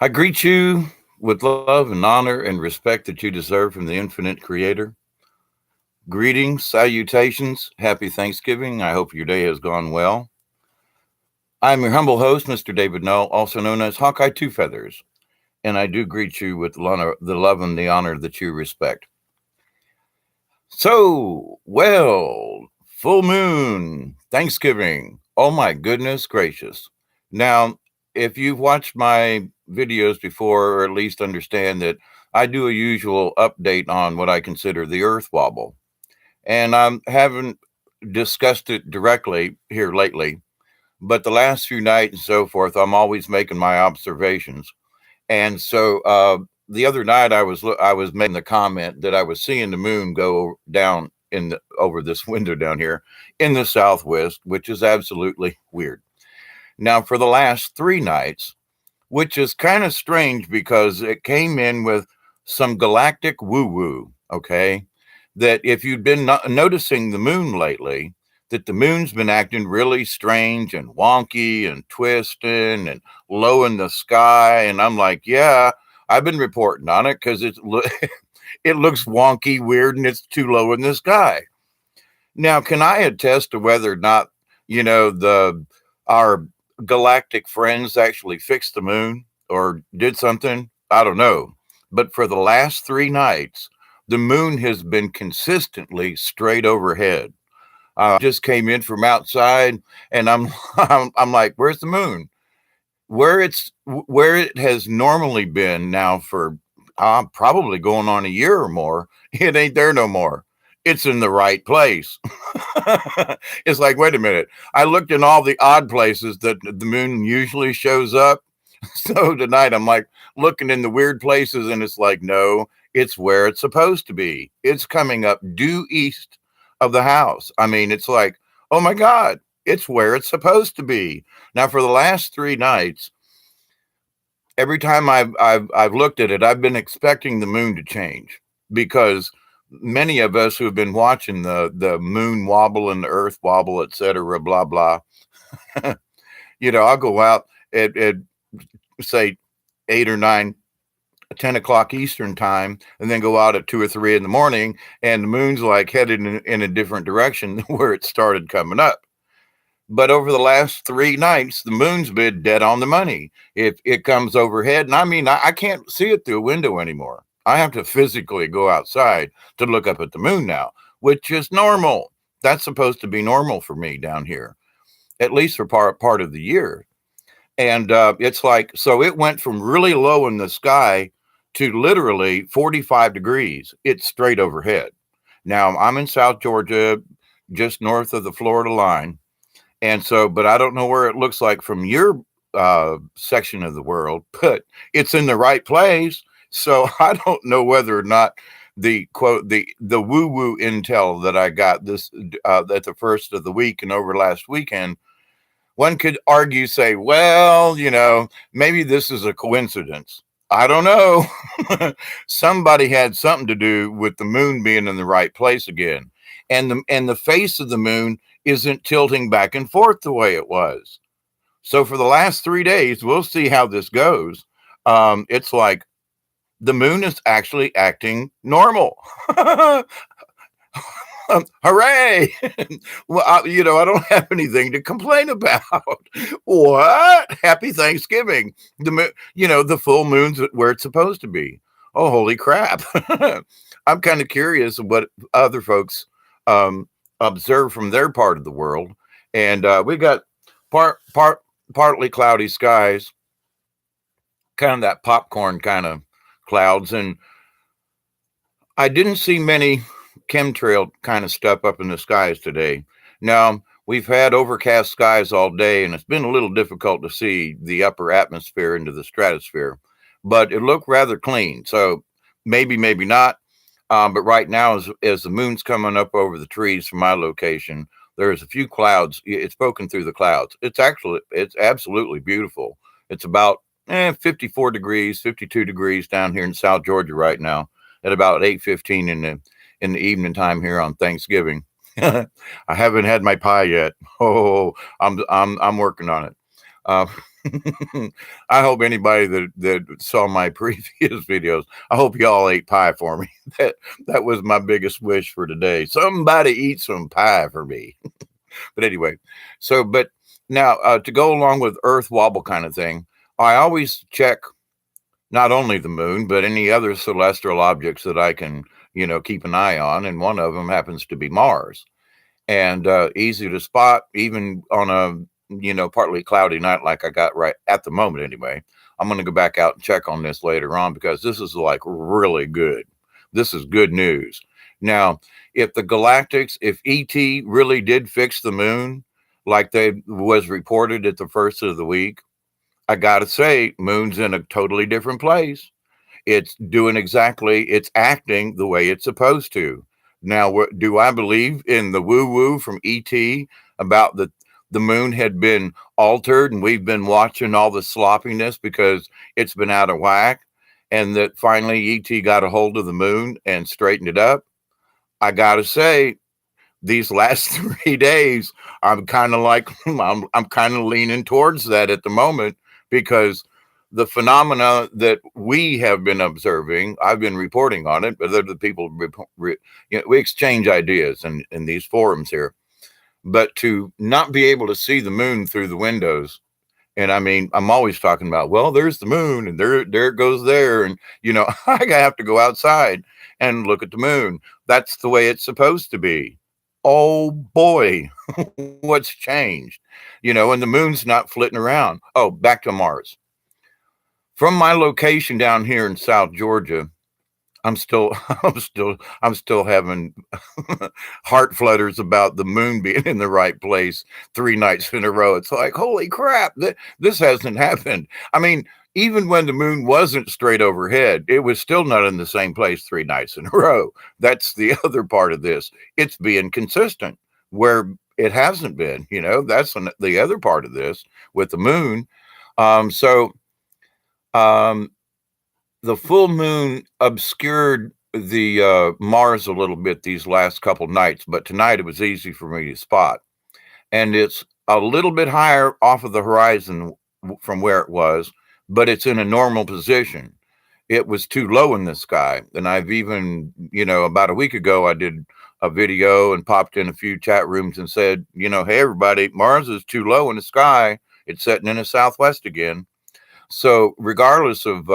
I greet you with love and honor and respect that you deserve from the infinite creator. Greetings, salutations, happy Thanksgiving. I hope your day has gone well. I'm your humble host, Mr. David Null, also known as Hawkeye Two Feathers, and I do greet you with the love and the honor that you respect. Full moon, Thanksgiving. Oh my goodness gracious. Now, if you've watched my videos before, or at least understand that I do a usual update on what I consider the Earth wobble. And I haven't discussed it directly here lately, but the last few nights and so forth, I'm always making my observations. And the other night I was making the comment that I was seeing the moon go down over this window down here in the southwest, which is absolutely weird. Now, for the last 3 nights, which is kind of strange because it came in with some galactic woo woo, okay? That if you've been noticing the moon lately, that the moon's been acting really strange and wonky and twisting and low in the sky. And I'm like, yeah, I've been reporting on it because it looks wonky, weird, and it's too low in the sky. Now, can I attest to whether or not, our galactic friends actually fixed the moon or did something? I don't know. But for the last 3 nights, the moon has been consistently straight overhead. Just came in from outside, and I'm like, "Where's the moon?" Where it has normally been now for probably going on a year or more. It ain't there no more. It's in the right place. It's like, wait a minute. I looked in all the odd places that the moon usually shows up. So tonight I'm like looking in the weird places, and it's like, no, it's where it's supposed to be. It's coming up due east of the house. I mean, it's like, oh my God, it's where it's supposed to be. Now, for the last 3 nights, every time I've looked at it, I've been expecting the moon to change because many of us who have been watching the moon wobble and the earth wobble, etc., blah blah. I'll go out at say 8 or 9, 10 o'clock Eastern time, and then go out at 2 or 3 in the morning, and the moon's like headed in a different direction than where it started coming up. But over the last 3 nights, the moon's been dead on the money. If it comes overhead, and I mean, I can't see it through a window anymore. I have to physically go outside to look up at the moon now, which is normal. That's supposed to be normal for me down here, at least for part of the year. And it's like, so it went from really low in the sky to literally 45 degrees. It's straight overhead. Now, I'm in South Georgia, just north of the Florida line. And so, but I don't know where it looks like from your section of the world, but it's in the right place. So I don't know whether or not the quote, the woo woo intel that I got this at the first of the week and over last weekend, one could argue, say, well, maybe this is a coincidence. I don't know. Somebody had something to do with the moon being in the right place again. And the face of the moon isn't tilting back and forth the way it was. So for the last 3 days, we'll see how this goes. It's like the moon is actually acting normal. Hooray! Well, I don't have anything to complain about. What? Happy Thanksgiving. The full moon's where it's supposed to be. Oh, holy crap. I'm kind of curious what other folks observe from their part of the world. And we got partly cloudy skies, kind of that popcorn kind of clouds. And I didn't see many chemtrail kind of stuff up in the skies today. Now, we've had overcast skies all day, and it's been a little difficult to see the upper atmosphere into the stratosphere, but it looked rather clean. So maybe not. But right now, as the moon's coming up over the trees from my location, there's a few clouds. It's poking through the clouds. It's absolutely beautiful. It's about 54 degrees, 52 degrees down here in South Georgia right now at about 8:15 in the evening time here on Thanksgiving. I haven't had my pie yet. Oh, I'm working on it. Uh, I hope anybody that saw my previous videos, I hope y'all ate pie for me. That was my biggest wish for today. Somebody eat some pie for me. But anyway, but now to go along with Earth wobble kind of thing, I always check not only the moon but any other celestial objects that I can keep an eye on, and one of them happens to be Mars, and easy to spot even on a partly cloudy night like I got right at the moment. Anyway, I'm going to go back out and check on this later on because this is like really good. This is good news. Now, if the galactics, if ET really did fix the moon like they was reported at the first of the week, I gotta say, moon's in a totally different place. It's acting the way it's supposed to. Now, do I believe in the woo woo from ET about the moon had been altered and we've been watching all the sloppiness because it's been out of whack, and that finally ET got a hold of the moon and straightened it up? I gotta say, these last 3 days, I'm kind of like I'm kind of leaning towards that at the moment, because the phenomena that we have been observing, I've been reporting on it, but other people, we exchange ideas in these forums here. But to not be able to see the moon through the windows, and I mean, I'm always talking about, well, there's the moon, and there it goes there, and I have to go outside and look at the moon. That's the way it's supposed to be. Oh boy, what's changed? And the moon's not flitting around. Oh, back to Mars. From my location down here in South Georgia, I'm still I'm still having heart flutters about the moon being in the right place 3 nights in a row. It's like, holy crap, this hasn't happened. I mean, even when the moon wasn't straight overhead, it was still not in the same place 3 nights in a row. That's the other part of this. It's being consistent where it hasn't been. That's the other part of this with the moon. So um, the full moon obscured the Mars a little bit these last couple nights, but tonight it was easy for me to spot. And it's a little bit higher off of the horizon from where it was, but it's in a normal position. It was too low in the sky. And I've even, about a week ago, I did a video and popped in a few chat rooms and said, hey, everybody, Mars is too low in the sky. It's setting in the southwest again. So, regardless of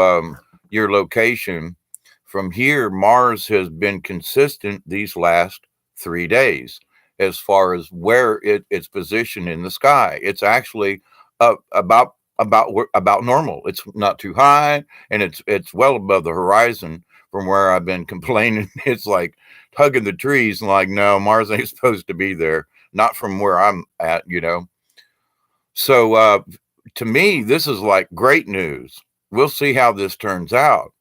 your location, from here, Mars has been consistent these last 3 days as far as where it's positioned in the sky. It's actually about normal. It's not too high, and it's well above the horizon from where I've been complaining. It's like hugging the trees, and like, no, Mars ain't supposed to be there. Not from where I'm at. So to me, this is like great news. We'll see how this turns out.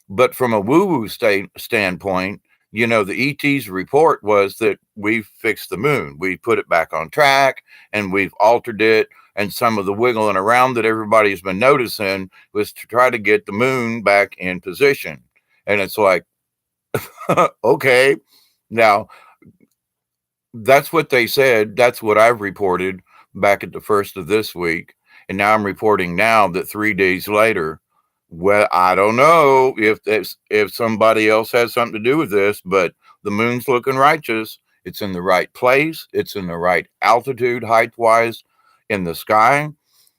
But from a woo-woo standpoint, the ET's report was that we've fixed the moon. We put it back on track, and we've altered it. And some of the wiggling around that everybody's been noticing was to try to get the moon back in position. And it's like, okay, now that's what they said. That's what I've reported back at the first of this week. And now I'm reporting now that 3 days later, well, I don't know if somebody else has something to do with this, but the moon's looking righteous. It's in the right place. It's in the right altitude, height wise, in the sky.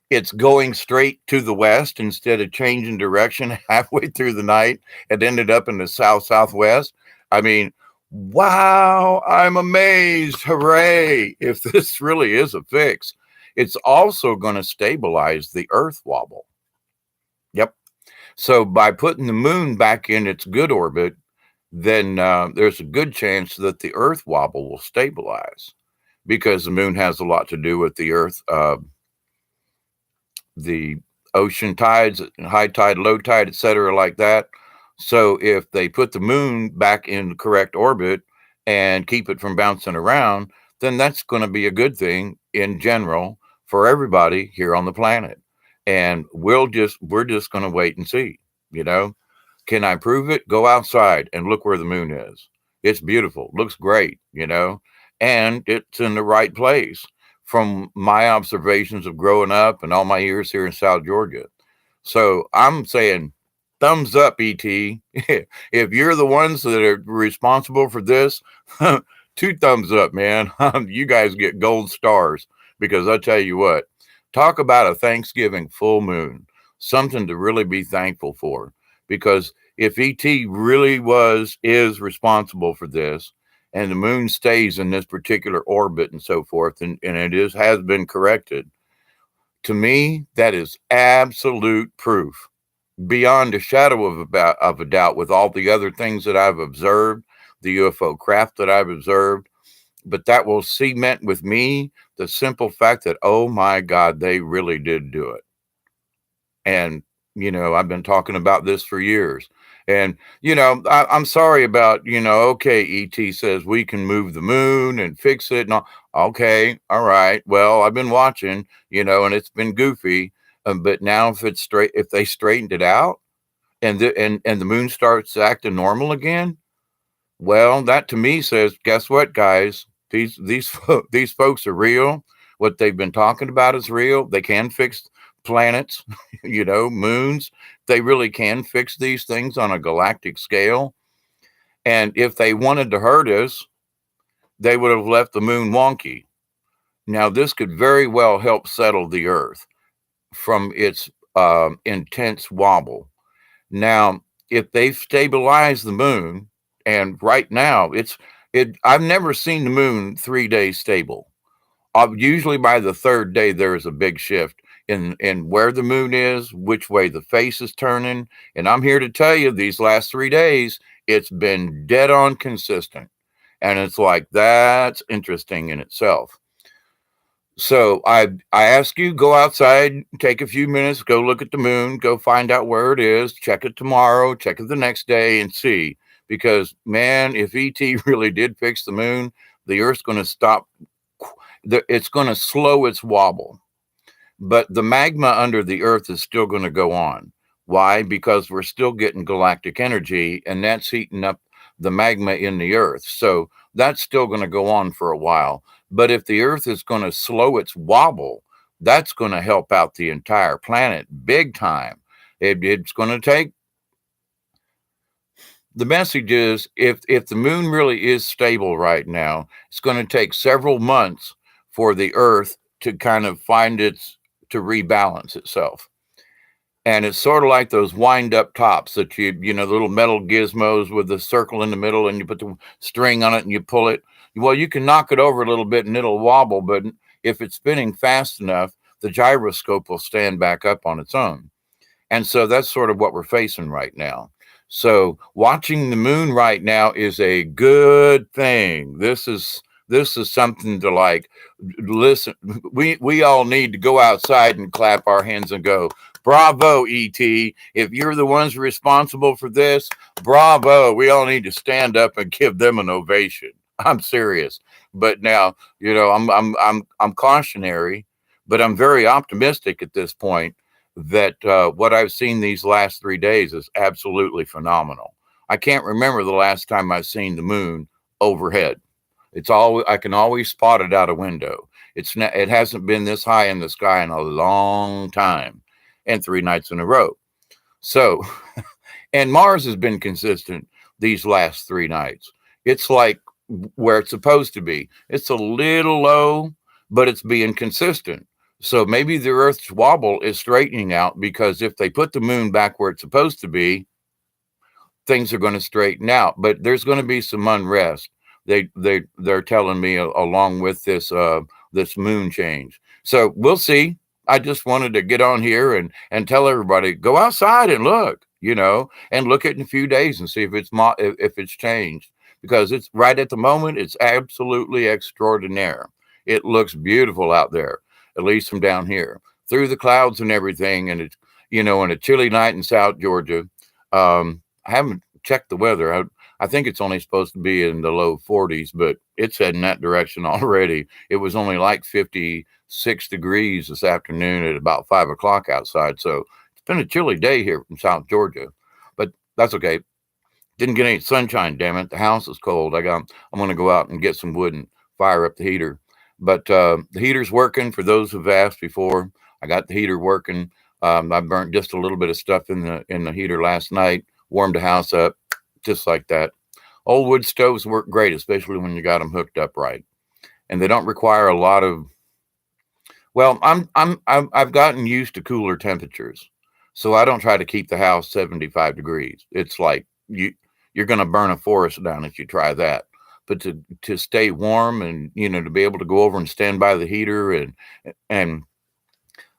It's going straight to the west instead of changing direction halfway through the night. It ended up in the southwest. I mean, wow, I'm amazed. Hooray. If this really is a fix, it's also going to stabilize the Earth wobble. Yep. So by putting the moon back in its good orbit, then there's a good chance that the Earth wobble will stabilize, because the moon has a lot to do with the Earth, the ocean tides, high tide, low tide, etc., like that. So if they put the moon back in the correct orbit and keep it from bouncing around, then that's going to be a good thing in general for everybody here on the planet. And we're just going to wait and see. Can I prove it? Go outside and look where the moon is. It's beautiful, looks great, and it's in the right place from my observations of growing up and all my years here in South Georgia. So I'm saying thumbs up, ET. If you're the ones that are responsible for this, two thumbs up, man. You guys get gold stars because I tell you what, talk about a Thanksgiving full moon, something to really be thankful for. Because if ET really is responsible for this, and the moon stays in this particular orbit and so forth, and has been corrected, to me, that is absolute proof beyond a shadow of a doubt with all the other things that I've observed, the UFO craft that I've observed. But that will cement with me the simple fact that, oh my God, they really did do it. And, I've been talking about this for years. And, I'm sorry about, okay, ET says we can move the moon and fix it. No, okay, all right. Well, I've been watching, and it's been goofy. But now if they straightened it out and the moon starts acting normal again, well, that to me says, guess what, guys? These folks are real. What they've been talking about is real. They can fix planets, moons. They really can fix these things on a galactic scale. And if they wanted to hurt us, they would have left the moon wonky. Now, this could very well help settle the Earth from its intense wobble. Now, if they've stabilized the moon, and right now I've never seen the moon 3 days stable. Usually by the third day, there is a big shift in where the moon is, which way the face is turning. And I'm here to tell you, these last 3 days, it's been dead on consistent. And it's like, that's interesting in itself. So I ask you, go outside, take a few minutes, go look at the moon, go find out where it is, check it tomorrow, check it the next day, and see. Because man, if ET really did fix the moon, the Earth's going to stop. It's going to slow its wobble, but the magma under the Earth is still going to go on. Why? Because we're still getting galactic energy, and that's heating up the magma in the Earth. So that's still going to go on for a while. But if the Earth is going to slow its wobble, that's going to help out the entire planet big time. It's going to take. The message is, if the moon really is stable right now, it's going to take several months for the Earth to kind of to rebalance itself. And it's sort of like those wind up tops that the little metal gizmos with the circle in the middle, and you put the string on it and you pull it. Well, you can knock it over a little bit and it'll wobble, but if it's spinning fast enough, the gyroscope will stand back up on its own. And so that's sort of what we're facing right now. So watching the moon right now is a good thing. This is something to like listen. We all need to go outside and clap our hands and go, bravo, ET. If you're the ones responsible for this, bravo. We all need to stand up and give them an ovation. I'm serious. But now, I'm cautionary, but I'm very optimistic at this point that what I've seen these last 3 days is absolutely phenomenal. I can't remember the last time I've seen the moon overhead. I can always spot it out a window. It hasn't been this high in the sky in a long time, and 3 nights in a row. So, and Mars has been consistent these last 3 nights. It's like where it's supposed to be. It's a little low, but it's being consistent. So maybe the Earth's wobble is straightening out, because if they put the moon back where it's supposed to be, things are going to straighten out. But there's going to be some unrest. They're telling me along with this moon change. So we'll see. I just wanted to get on here and tell everybody, go outside and look, and look at it in a few days and see if it's changed, because it's right at the moment. It's absolutely extraordinaire. It looks beautiful out there, at least from down here, through the clouds and everything. And it's, on a chilly night in South Georgia. I haven't checked the weather. I think it's only supposed to be in the low 40s, but it's heading that direction already. It was only like 56 degrees this afternoon at about 5 o'clock outside. So it's been a chilly day here from South Georgia, but that's okay. Didn't get any sunshine, damn it. The house is cold. I'm going to go out and get some wood and fire up the heater. But the heater's working. For those who've asked before, I got the heater working. I burnt just a little bit of stuff in the heater last night. Warmed the house up, just like that. Old wood stoves work great, especially when you got them hooked up right, and they don't require a lot of. Well, I've gotten used to cooler temperatures, so I don't try to keep the house 75 degrees. It's like you're going to burn a forest down if you try that. But to stay warm, and to be able to go over and stand by the heater, and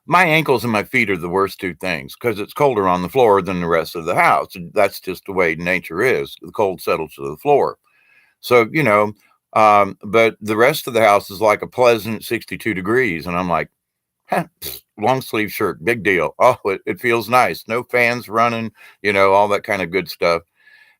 my ankles and my feet are the worst two things because it's colder on the floor than the rest of the house. That's just the way nature is. The cold settles to the floor. So, but the rest of the house is like a pleasant 62 degrees. And I'm like, huh, long sleeve shirt, big deal. Oh, it feels nice. No fans running, all that kind of good stuff.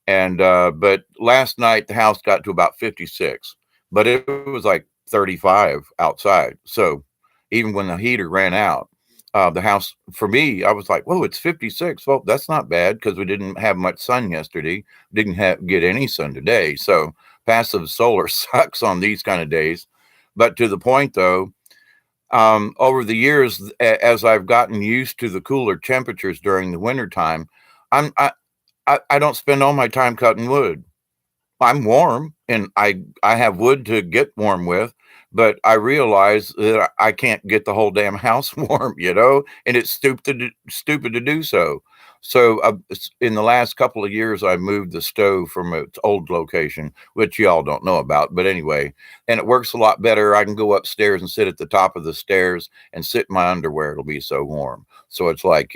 And, but last night the house got to about 56, but it was like 35 outside. So even when the heater ran out, the house for me, I was like, whoa, it's 56. Well, that's not bad because we didn't have much sun yesterday. Didn't get any sun today. So passive solar sucks on these kind of days. But to the point though, over the years, as I've gotten used to the cooler temperatures during the wintertime, I'm, I don't spend all my time cutting wood. I'm warm and I have wood to get warm with, but I realize that I can't get the whole damn house warm, and it's stupid to do so. So in the last couple of years, I moved the stove from its old location, which y'all don't know about, but anyway, and it works a lot better. I can go upstairs and sit at the top of the stairs and sit in my underwear. It'll be so warm. So it's like,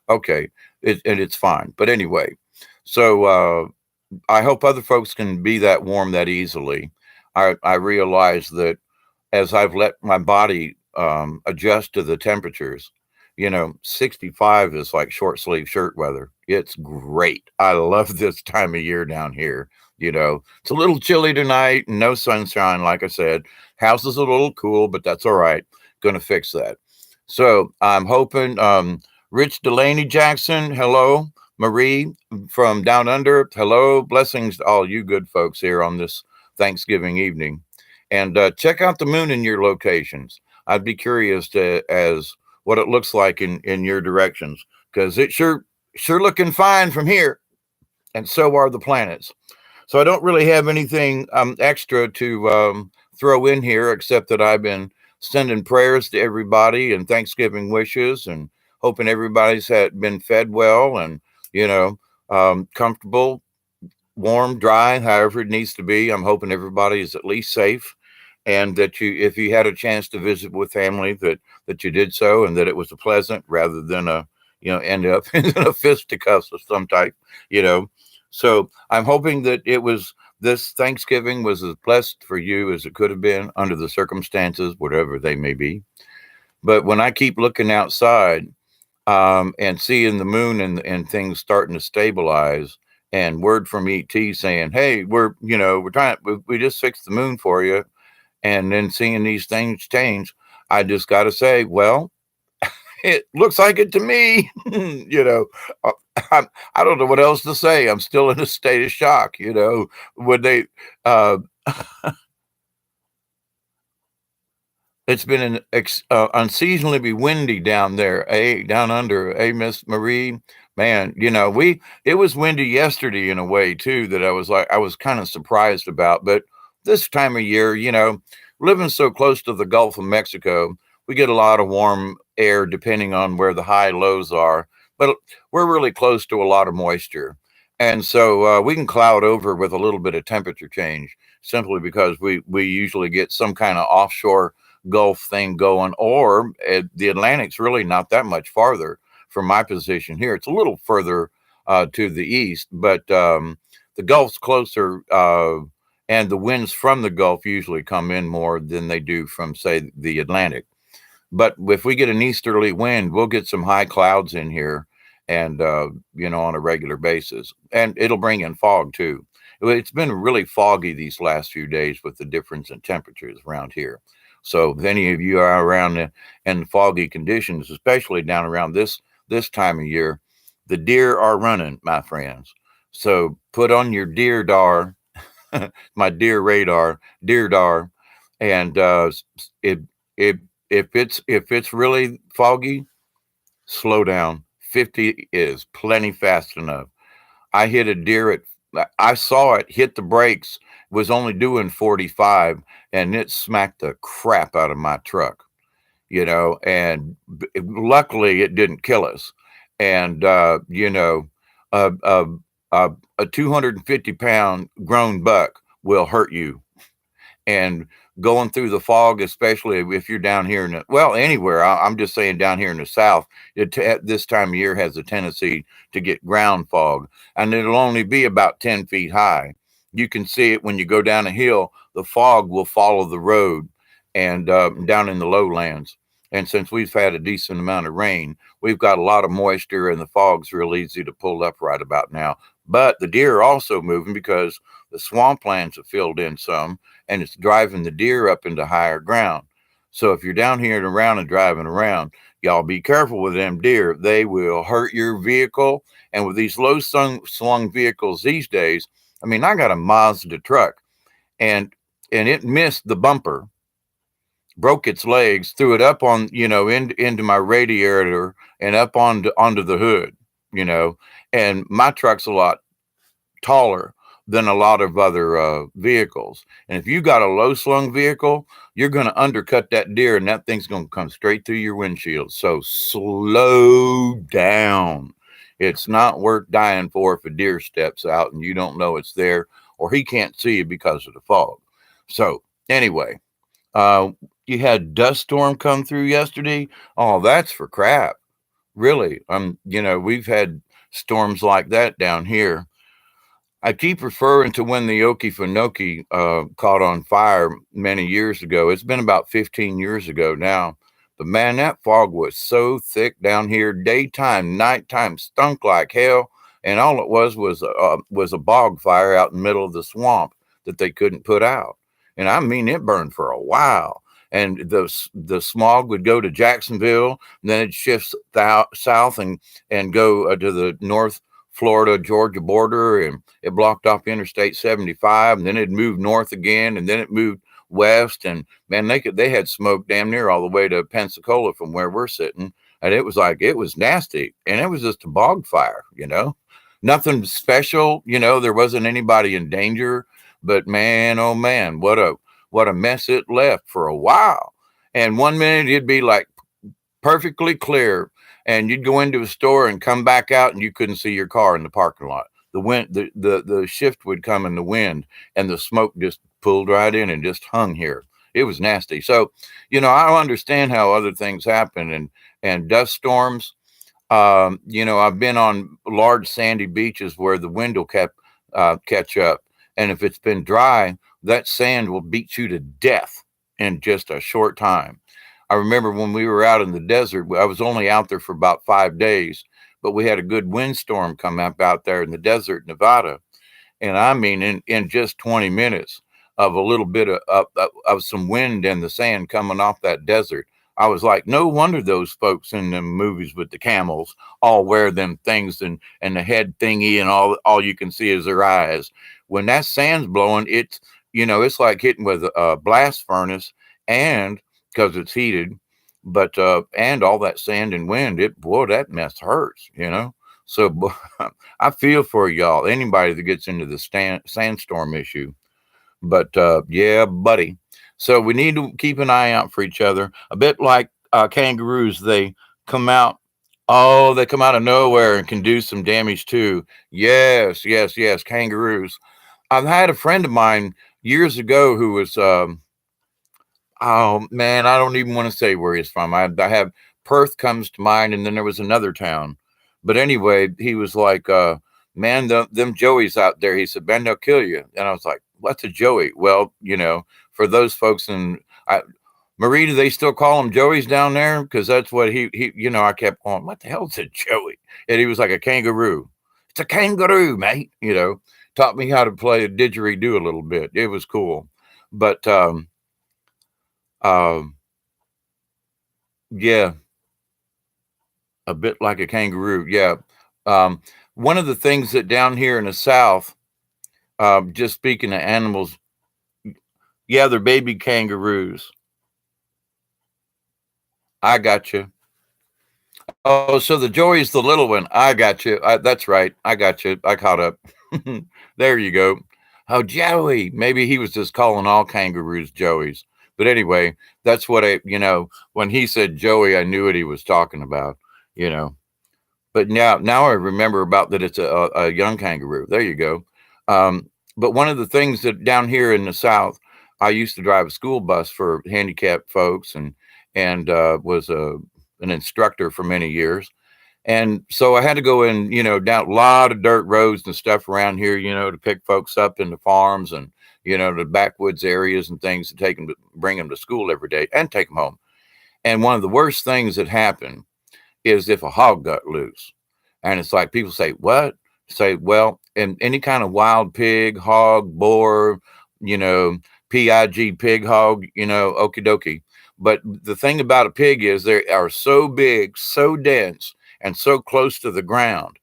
okay, and it's fine. But anyway, so I hope other folks can be that warm that easily. I realize that as I've let my body adjust to the temperatures, 65 is like short sleeve shirt weather. It's great. I love this time of year down here. It's a little chilly tonight, no sunshine, like I said. House is a little cool, but that's all right. Going to fix that. So I'm hoping, Rich Delaney Jackson, hello. Marie from Down Under, hello. Blessings to all you good folks here on this Thanksgiving evening. And check out the moon in your locations. I'd be curious as what it looks like in your directions because it sure looking fine from here, and so are the planets. So I don't really have anything extra to throw in here except that I've been sending prayers to everybody and Thanksgiving wishes and hoping everybody's been fed well and comfortable, warm, dry, however it needs to be. I'm hoping everybody is at least safe, and that if you had a chance to visit with family, that you did so, and that it was a pleasant rather than end up in a fisticuffs of some type. So I'm hoping that this Thanksgiving was as blessed for you as it could have been under the circumstances, whatever they may be. But when I keep looking outside, and seeing the moon and things starting to stabilize, and word from ET saying, "Hey, we're trying, we just fixed the moon for you," and then seeing these things change, I just got to say, well, it looks like it to me. Uh, I don't know what else to say. I'm still in a state of shock. When they uh, It's been unseasonably windy down there, down under, Miss Marie. Man, it was windy yesterday in a way too that I was kind of surprised about. But this time of year, living so close to the Gulf of Mexico, we get a lot of warm air depending on where the high lows are. But we're really close to a lot of moisture. And so we can cloud over with a little bit of temperature change simply because we usually get some kind of offshore Gulf thing going, or the Atlantic's really not that much farther from my position here. It's a little further to the east, but the Gulf's closer, and the winds from the Gulf usually come in more than they do from, say, the Atlantic. But if we get an easterly wind, we'll get some high clouds in here, and on a regular basis, and it'll bring in fog too. It's been really foggy these last few days with the difference in temperatures around here. So if any of you are around in foggy conditions, especially down around this time of year, the deer are running, my friends. So put on your deer dar, my deer radar, And it it if it's really foggy, slow down. 50 is plenty fast enough. I hit a deer at I saw it hit the brakes, was only doing 45, and it smacked the crap out of my truck, and luckily it didn't kill us. And a a a 250-pound grown buck will hurt you, and going through the fog, especially if you're down here in well, anywhere. I'm just saying down here in the South, at this time of year has a tendency to get ground fog, and it'll only be about 10 feet high. You can see it when you go down a hill. The fog will follow the road and down in the lowlands. And since we've had a decent amount of rain, we've got a lot of moisture, and the fog's real easy to pull up right about now. But the deer are also moving because the swamplands have filled in some, and it's driving the deer up into higher ground. So if you're down here and around and driving around, y'all be careful with them deer. They will hurt your vehicle. And with these low slung vehicles these days, I mean, I got a Mazda truck, and it missed the bumper, broke its legs, threw it up on, into my radiator and up onto the hood, you know. And my truck's a lot taller than a lot of other vehicles. And if you got a low slung vehicle, you're going to undercut that deer, and that thing's going to come straight through your windshield. So slow down. It's not worth dying for if a deer steps out and you don't know it's there, or he can't see you because of the fog. So anyway, uh, you had dust storm come through yesterday. Oh, that's for crap. Really. We've had storms like that down here. I keep referring to when the Okefenokee caught on fire many years ago. It's been about 15 years ago now. But man, that fog was so thick down here. Daytime, nighttime, stunk like hell. And all it was a bog fire out in the middle of the swamp that they couldn't put out. And I mean, it burned for a while. And the smog would go to Jacksonville, and then it shifts south and go to the North Florida Georgia border, and it blocked off Interstate 75, and then it moved north again, and then it moved west. And man, they had smoke damn near all the way to Pensacola from where we're sitting, and it was nasty, and it was just a bog fire, nothing special, there wasn't anybody in danger, but man, oh man, what a mess it left for a while. And one minute it'd be like perfectly clear, and you'd go into a store and come back out and you couldn't see your car in the parking lot. The wind, the shift would come in the wind, and the smoke just pulled right in and just hung here. It was nasty. So, I understand how other things happen, and dust storms. I've been on large sandy beaches where the wind will catch up, and if it's been dry, that sand will beat you to death in just a short time. I remember when we were out in the desert, I was only out there for about 5 days, but we had a good windstorm come up out there in the desert, Nevada. And I mean, in just 20 minutes of a little bit of some wind and the sand coming off that desert, I was like, no wonder those folks in the movies with the camels all wear them things, and the head thingy, and all you can see is their eyes. When that sand's blowing, it's like hitting with a blast furnace, and because it's heated, but and all that sand and wind, boy, that mess hurts. So I feel for y'all, anybody that gets into the sandstorm issue. But yeah, buddy. So we need to keep an eye out for each other. A bit like kangaroos, they come out. Oh, they come out of nowhere and can do some damage too. Yes, yes, yes. Kangaroos. I've had a friend of mine years ago who was oh man, I don't even want to say where he's from. I have Perth comes to mind, and then there was another town. But anyway, he was like, "Man, them Joeys out there," he said, "Man, they'll kill you." And I was like, "What's a Joey?" Well, for those folks in Marie, do they still call them Joeys down there? Because that's what he. I kept going, "What the hell's a Joey?" And he was like, "A kangaroo." It's a kangaroo, mate. Taught me how to play a didgeridoo a little bit. It was cool, but um, yeah, a bit like a kangaroo. Yeah. Um, One of the things that down here in the South, just speaking of animals, Yeah, they're baby kangaroos. I got you. Oh, so the Joey's the little one. I got you. That's right. I got you. I caught up. There you go. Oh, Joey. Maybe he was just calling all kangaroos Joeys. But anyway, that's what when he said Joey, I knew what he was talking about, you know. But now I remember about that it's a young kangaroo. There you go. But one of the things that down here in the South, I used to drive a school bus for handicapped folks and was an instructor for many years. And so I had to go in, down a lot of dirt roads and stuff around here, to pick folks up in the farms and, the backwoods areas and things to take them to bring them to school every day and take them home. And one of the worst things that happened is if a hog got loose. And it's like people say, what? Say, well, and any kind of wild pig, hog, boar, you know, pig hog, okie dokie. But the thing about a pig is they are so big, so dense, and so close to the ground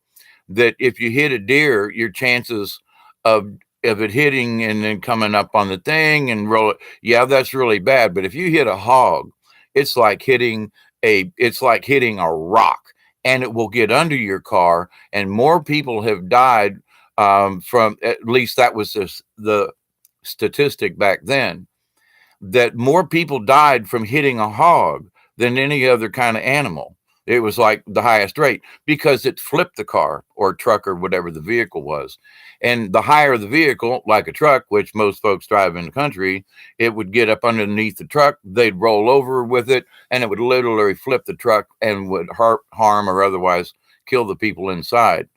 that if you hit a deer, your chances of of it hitting and then coming up on the thing and roll it, yeah, that's really bad. But if you hit a hog, it's like hitting a rock, and it will get under your car. And more people have died from, at least that was the statistic back then, that more people died from hitting a hog than any other kind of animal. It was like the highest rate because it flipped the car or truck or whatever the vehicle was. And the higher the vehicle, like a truck, which most folks drive in the country, it would get up underneath the truck, they'd roll over with it, and it would literally flip the truck and would harm or otherwise kill the people inside.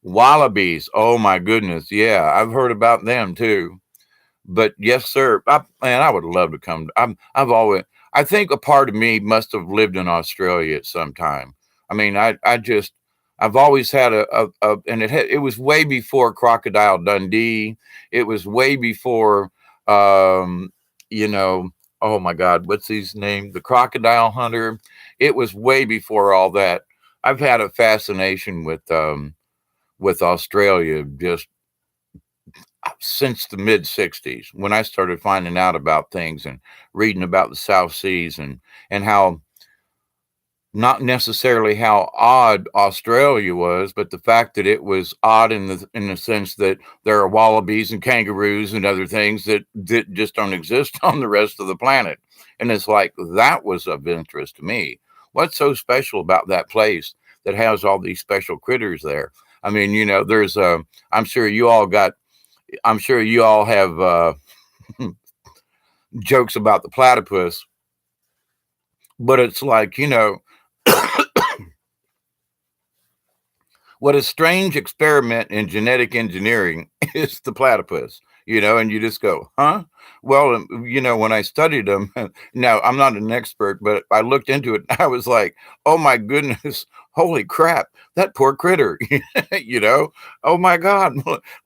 Wallabies, oh my goodness. Yeah, I've heard about them too. But yes, sir. Man, I would love to come. I've always. I think a part of me must have lived in Australia at some time. I mean, I've always had and it was way before Crocodile Dundee. It was way before, um, you know, oh my God, what's his name? The Crocodile Hunter. It was way before all that. I've had a fascination with Australia just since the mid 60s when I started finding out about things and reading about the South Seas and how not necessarily how odd Australia was, but the fact that it was odd in the sense that there are wallabies and kangaroos and other things that just don't exist on the rest of the planet. And it's like that was of interest to me. What's so special about that place that has all these special critters there? I mean, there's I'm sure you all got I'm sure you all have jokes about the platypus, but it's like, what a strange experiment in genetic engineering is the platypus, and you just go, huh? Well, when I studied them, now I'm not an expert, but I looked into it. And I was like, oh my goodness, holy crap, that poor critter, oh my God,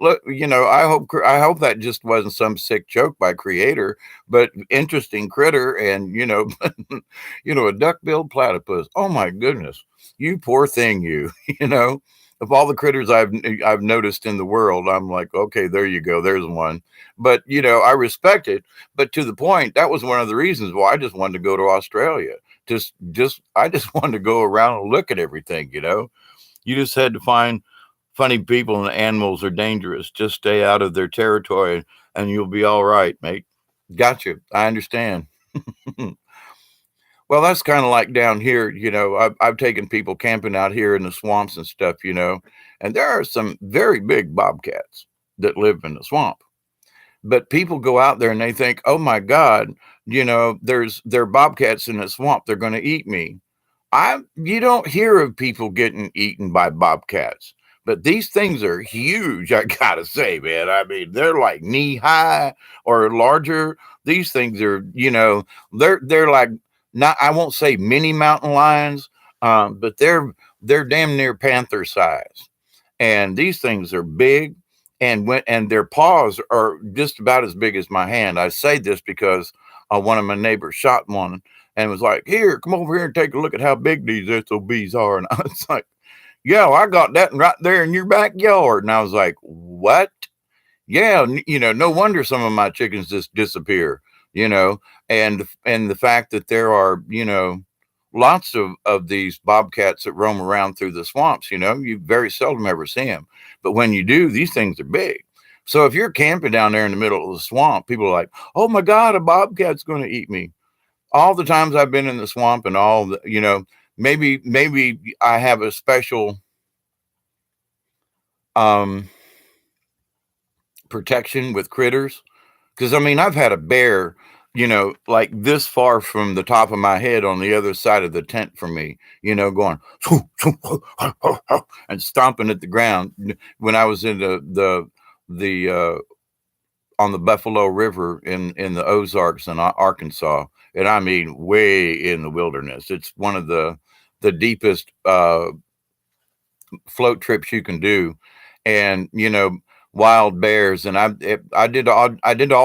look, I hope that just wasn't some sick joke by creator, but interesting critter, and a duck-billed platypus. Oh my goodness, you poor thing, you, you know of all the critters I've noticed in the world, I'm like, okay, there you go, there's one. But I respect it. But to the point, that was one of the reasons why I just wanted to go to Australia. Just I just wanted to go around and look at everything. You just had to find funny people, and animals are dangerous. Just stay out of their territory, and you'll be all right, mate. Gotcha. I understand. Well, that's kind of like down here, I've taken people camping out here in the swamps and stuff, and there are some very big bobcats that live in the swamp. But people go out there and they think, oh my God, there are bobcats in the swamp. They're going to eat me. You don't hear of people getting eaten by bobcats, but these things are huge. I gotta say, man. I mean, they're like knee high or larger. These things are, they're like not. I won't say mini mountain lions, but they're damn near panther size. And these things are big, and their paws are just about as big as my hand. I say this because one of my neighbors shot one and was like, "Here, come over here and take a look at how big these SOBs are." And I was like, "Yo, I got that right there in your backyard." And I was like, "What?" Yeah, no wonder some of my chickens just disappear. you know, and the fact that there are, lots of these bobcats that roam around through the swamps, you very seldom ever see them. But when you do, these things are big. So if you're camping down there in the middle of the swamp, people are like, "Oh my God, a bobcat's going to eat me." All the times I've been in the swamp and all the, maybe I have a special um protection with critters. Because I mean, I've had a bear, like this far from the top of my head on the other side of the tent from me, going and stomping at the ground when I was in the on the Buffalo River in the Ozarks in Arkansas, and I mean way in the wilderness. It's one of the deepest float trips you can do, and wild bears. And I did all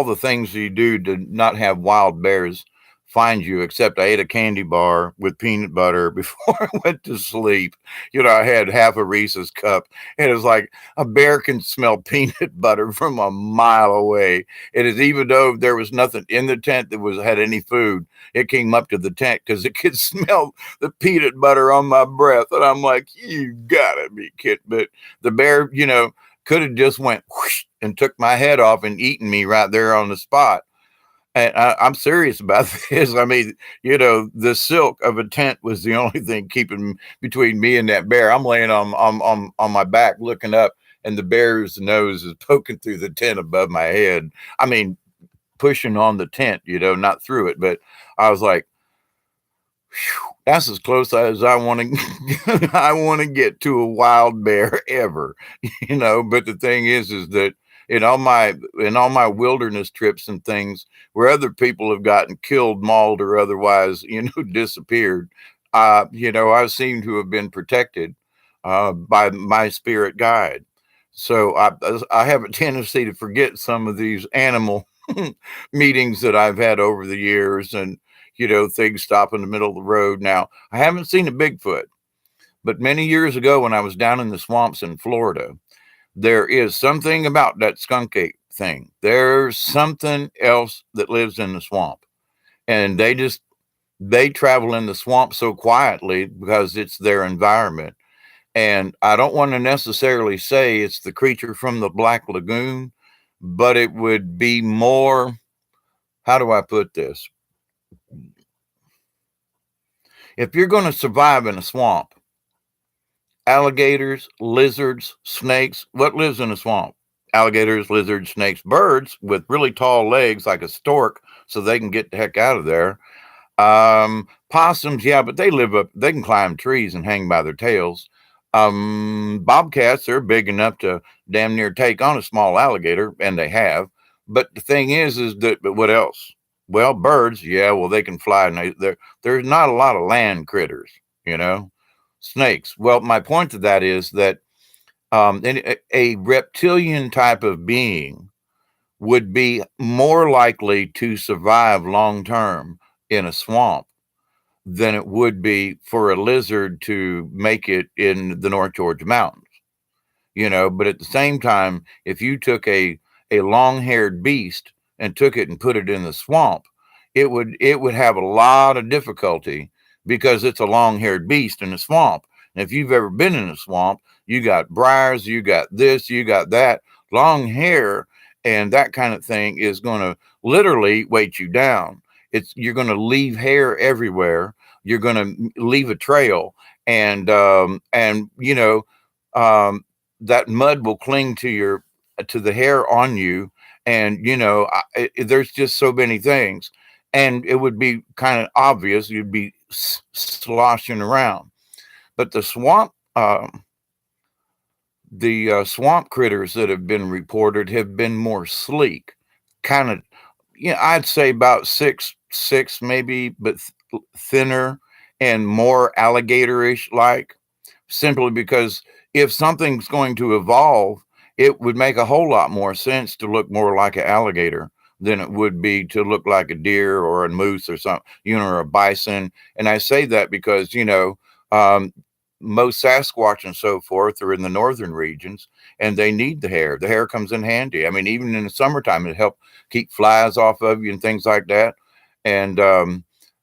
the things you do to not have wild bears find you, except I ate a candy bar with peanut butter before I went to sleep. I had half a Reese's cup, and it was like a bear can smell peanut butter from a mile away. It is, even though there was nothing in the tent that was had any food, it came up to the tent because it could smell the peanut butter on my breath. And I'm like, you gotta be kidding. But the bear, could have just went whoosh and took my head off and eaten me right there on the spot. And I'm serious about this. I mean, the silk of a tent was the only thing keeping between me and that bear. I'm laying on my back looking up, and the bear's nose is poking through the tent above my head. I mean, pushing on the tent, not through it. But I was like, that's as close as I want to I want to get to a wild bear ever, but the thing is that in all my wilderness trips and things where other people have gotten killed, mauled, or otherwise, disappeared, I seem to have been protected by my spirit guide. So I have a tendency to forget some of these animal meetings that I've had over the years, and things stop in the middle of the road. Now, I haven't seen a Bigfoot, but many years ago when I was down in the swamps in Florida, there is something about that skunk ape thing. There's something else that lives in the swamp. And they travel in the swamp so quietly because it's their environment. And I don't want to necessarily say it's the creature from the Black Lagoon, but it would be more, how do I put this? If you're going to survive in a swamp, alligators, lizards, snakes, what lives in a swamp? Alligators, lizards, snakes, birds with really tall legs like a stork so they can get the heck out of there. Possums, yeah, but they can climb trees and hang by their tails. Bobcats, they're big enough to damn near take on a small alligator, and they have. But the thing is that, but what else? Well, birds, yeah, well, they can fly, and there's not a lot of land critters, you know. Snakes. Well, my point to that is that a reptilian type of being would be more likely to survive long term in a swamp than it would be for a lizard to make it in the North Georgia mountains. But at the same time, if you took a long-haired beast and took it and put it in the swamp, it would have a lot of difficulty because it's a long-haired beast in the swamp. And if you've ever been in a swamp, you got briars, you got this, you got that. Long hair and that kind of thing is going to literally weight you down. You're going to leave hair everywhere. You're going to leave a trail, and um, that mud will cling to the hair on you, and there's just so many things, and it would be kind of obvious you'd be sloshing around. But the swamp critters that have been reported have been more sleek, kind of, I'd say about 6'6" maybe, but thinner and more alligatorish like, simply because if something's going to evolve, it would make a whole lot more sense to look more like an alligator than it would be to look like a deer or a moose or something, or a bison. And I say that because, um, most Sasquatch and so forth are in the northern regions, and they need the hair. The hair comes in handy. I mean, even in the summertime, it helps keep flies off of you and things like that. And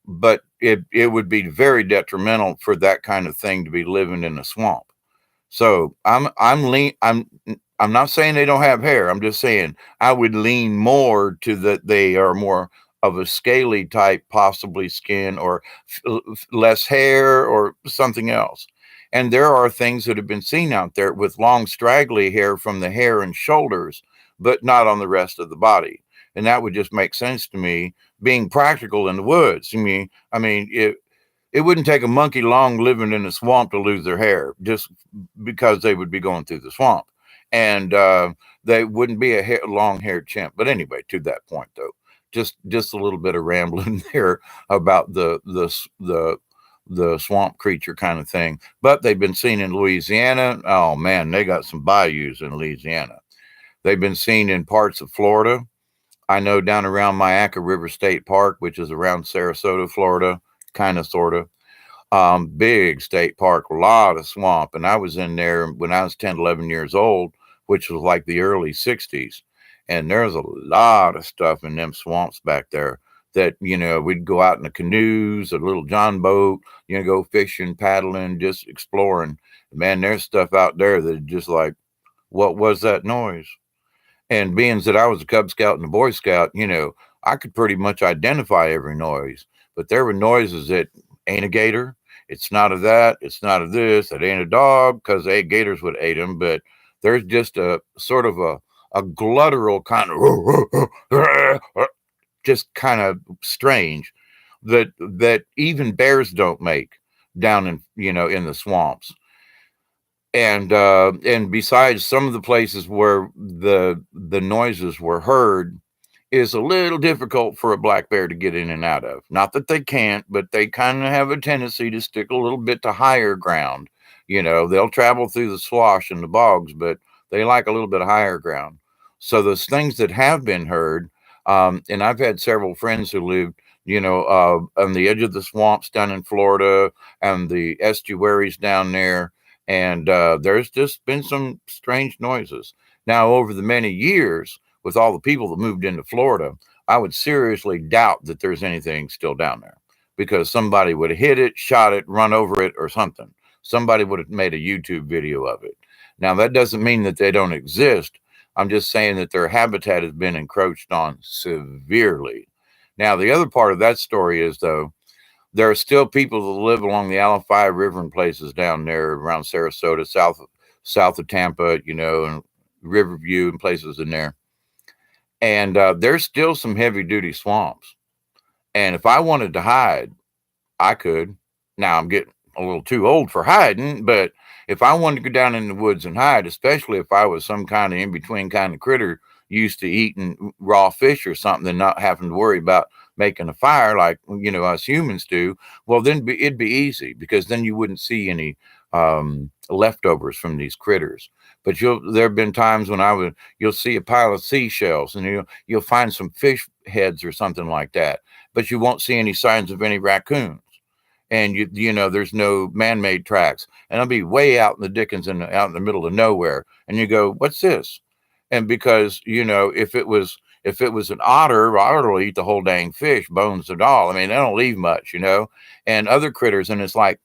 but it would be very detrimental for that kind of thing to be living in a swamp. So I'm not saying they don't have hair. I'm just saying I would lean more to that they are more of a scaly type, possibly skin, or less hair or something else. And there are things that have been seen out there with long straggly hair from the hair and shoulders, but not on the rest of the body. And that would just make sense to me, being practical in the woods. I mean, it wouldn't take a monkey long living in a swamp to lose their hair, just because they would be going through the swamp, and they wouldn't be a long-haired chimp. But anyway, to that point, though, just a little bit of rambling there about the swamp creature kind of thing. But they've been seen in Louisiana. Oh man, they got some bayous in Louisiana. They've been seen in parts of Florida. I know down around Mayaca River State Park, which is around Sarasota, Florida, kind of, sort of. Big state park, a lot of swamp. And I was in there when I was 10, 11 years old, which was like the early 60s. And there's a lot of stuff in them swamps back there that, we'd go out in the canoes, a little John boat, go fishing, paddling, just exploring. Man, there's stuff out there that just like, what was that noise? And being that I was a Cub Scout and a Boy Scout, I could pretty much identify every noise. But there were noises that ain't a gator. It's not of that. It's not of this. It ain't a dog, because gators would eat them. But there's just a sort of a gluttural kind of just kind of strange that even bears don't make down in the swamps. And besides, some of the places where the noises were heard is a little difficult for a black bear to get in and out of. Not that they can't, but they kind of have a tendency to stick a little bit to higher ground. They'll travel through the swash and the bogs, but they like a little bit of higher ground. So those things that have been heard, and I've had several friends who lived, on the edge of the swamps down in Florida and the estuaries down there. And there's just been some strange noises. Now, over the many years, with all the people that moved into Florida, I would seriously doubt that there's anything still down there, because somebody would have hit it, shot it, run over it, or something. Somebody would have made a YouTube video of it. Now, that doesn't mean that they don't exist. I'm just saying that their habitat has been encroached on severely. Now, the other part of that story is, though, there are still people that live along the Alafia River and places down there around Sarasota, south of Tampa, and Riverview and places in there. And there's still some heavy duty swamps. And if I wanted to hide, I could. Now I'm getting a little too old for hiding, but if I wanted to go down in the woods and hide, especially if I was some kind of in between kind of critter used to eating raw fish or something and not having to worry about making a fire like us humans do, well then it'd be easy, because then you wouldn't see any leftovers from these critters. But there have been times when you'll see a pile of seashells, and you'll find some fish heads or something like that, but you won't see any signs of any raccoons. And there's no man-made tracks, and I'll be way out in the dickens and out in the middle of nowhere, and you go, what's this? And because if it was an otter will eat the whole dang fish, bones and all. I mean, they don't leave much, and other critters. And it's like,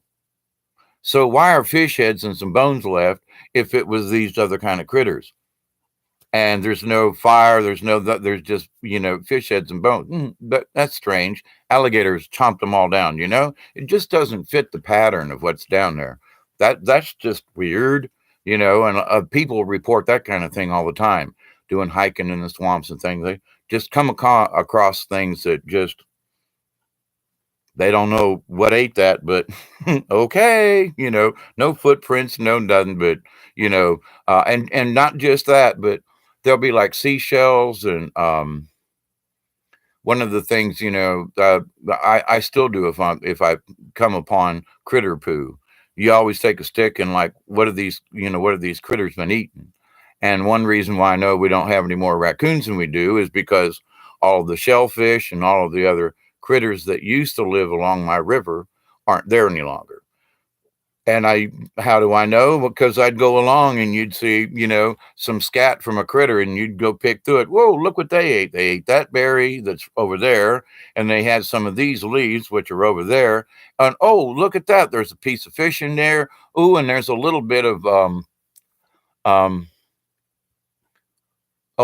so why are fish heads and some bones left if it was these other kind of critters? And there's no fire, there's just, fish heads and bones. But that's strange. Alligators chomped them all down, It just doesn't fit the pattern of what's down there. That's just weird, and people report that kind of thing all the time, doing hiking in the swamps and things. They just come across things that just, they don't know what ate that, but okay, no footprints, no nothing, but and not just that, but there'll be like seashells, and one of the things I still do if I come upon critter poo, you always take a stick and like, what are these critters been eating? And one reason why I know we don't have any more raccoons than we do is because all of the shellfish and all of the other critters that used to live along my river aren't there any longer. And how do I know? Because I'd go along and you'd see, some scat from a critter and you'd go pick through it. Whoa, look what they ate. They ate that berry that's over there. And they had some of these leaves, which are over there. And oh, look at that. There's a piece of fish in there. Ooh, and there's a little bit of, um, oh,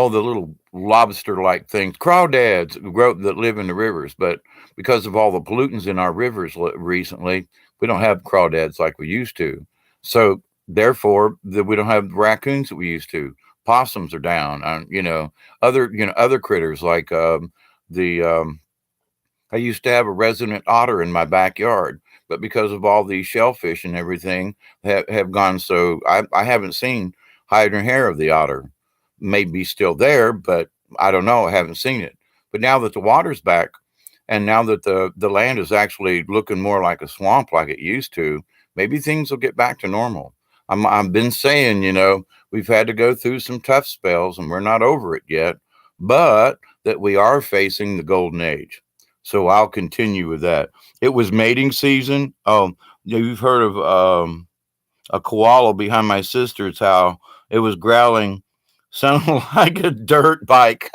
the little lobster-like things, crawdads grow that live in the rivers. But because of all the pollutants in our rivers recently, we don't have crawdads like we used to. So therefore, we don't have raccoons that we used to. Possums are down. Other critters like the I used to have a resident otter in my backyard, but because of all these shellfish and everything have gone, so I haven't seen hide or hair of the otter. Maybe still there, but I don't know. I haven't seen it. But now that the water's back, and now that the land is actually looking more like a swamp like it used to, maybe things will get back to normal. I've been saying, we've had to go through some tough spells, and we're not over it yet, but that we are facing the golden age. So I'll continue with that. It was mating season. You've heard of a koala behind my sister's house. It was growling, sounded like a dirt bike.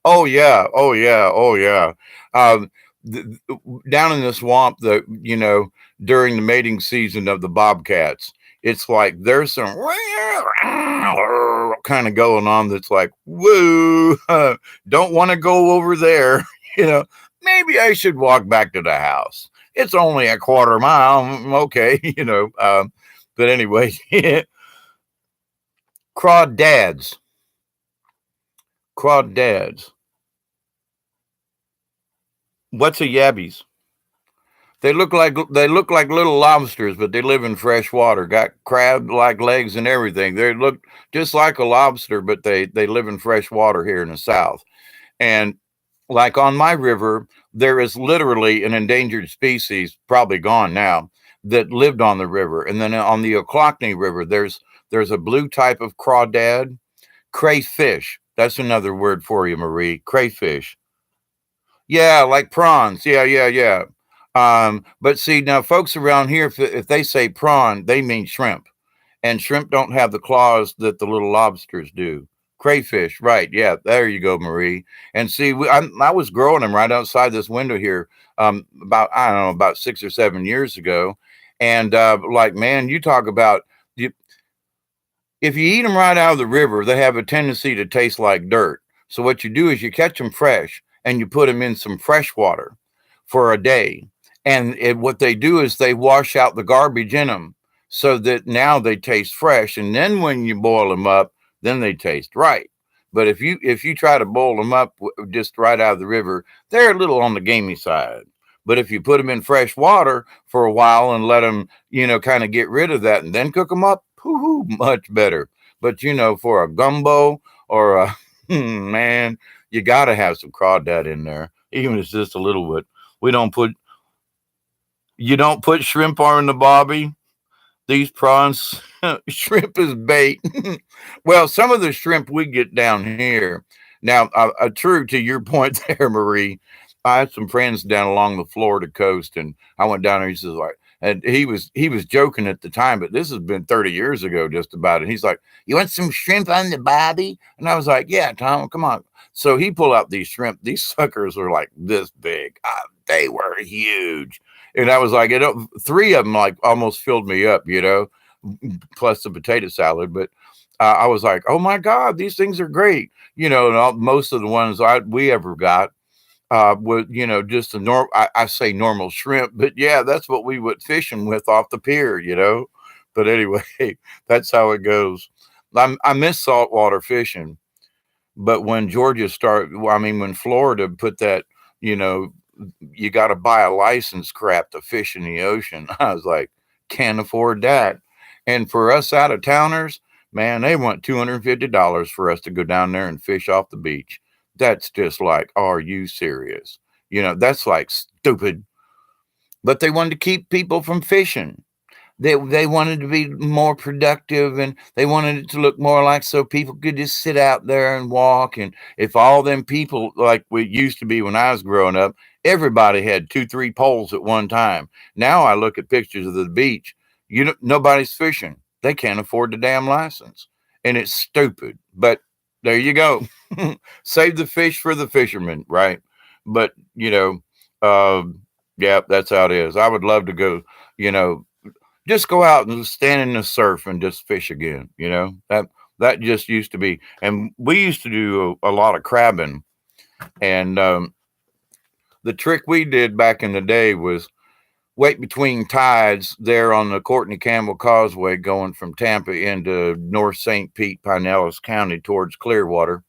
Oh yeah, oh yeah, oh yeah. Um, Down in the swamp, during the mating season of the bobcats, it's like there's some kind of going on that's like, woo, don't want to go over there. You know, maybe I should walk back to the house. It's only a quarter mile. Okay, but anyway, crawdads, crawdads. What's a yabbies? They look like little lobsters, but they live in fresh water. Got crab like legs and everything. They look just like a lobster, but they live in fresh water here in the south. And like on my river, there is literally an endangered species, probably gone now, that lived on the river. And then on the Oclockney River, there's a blue type of crawdad, crayfish. That's another word for you, Marie. Crayfish. Yeah, like prawns. Yeah, yeah, yeah. But see now, folks around here, if they say prawn, they mean shrimp, and shrimp don't have the claws that the little lobsters do. Crayfish, right? Yeah, there you go, Marie. And see, I was growing them right outside this window here, about I don't know, about 6 or 7 years ago, and like man, you talk about you, if you eat them right out of the river, they have a tendency to taste like dirt. So what you do is you catch them fresh and you put them in some fresh water for a day. And what they do is they wash out the garbage in them so that now they taste fresh. And then when you boil them up, then they taste right. But if you try to boil them up just right out of the river, they're a little on the gamey side. But if you put them in fresh water for a while and let them, kind of get rid of that and then cook them up, much better. But for a gumbo or a man, you got to have some crawdad in there, even if it's just a little bit. We don't put you don't put shrimp on the bobby. These prawns, shrimp is bait. Well, some of the shrimp we get down here. Now, true to your point there, Marie. I had some friends down along the Florida coast, and I went down there. He says like, and he was joking at the time, but this has been 30 years ago, just about. And he's like, "You want some shrimp on the bobby?" And I was like, "Yeah, Tom, come on." So he pulled out these shrimp. These suckers are like this big. They were huge, and I was like, three of them like almost filled me up, plus the potato salad. But I was like, "Oh my God, these things are great," And most of the ones we ever got with just a normal. I say normal shrimp, but yeah, that's what we went fishing with off the pier. But anyway, that's how it goes. I miss saltwater fishing, but when Georgia started, well, I mean, when Florida put that, you know, you got to buy a license crap to fish in the ocean. I was like, can't afford that. And for us out of towners, man, they want $250 for us to go down there and fish off the beach. That's just like, are you serious? That's like stupid. But they wanted to keep people from fishing. They wanted to be more productive, and they wanted it to look more like so people could just sit out there and walk. And if all them people like we used to be when I was growing up, Everybody had two, three poles at one time. Now I look at pictures of the beach. Nobody's fishing. They can't afford the damn license, and it's stupid. But there you go. Save the fish for the fishermen, right? But uh, yeah, that's how it is. I would love to go. You know, just go out and stand in the surf and just fish again. That just used to be, and we used to do a lot of crabbing. And the trick we did back in the day was wait between tides there on the Courtney Campbell Causeway going from Tampa into North St. Pete, Pinellas County towards Clearwater.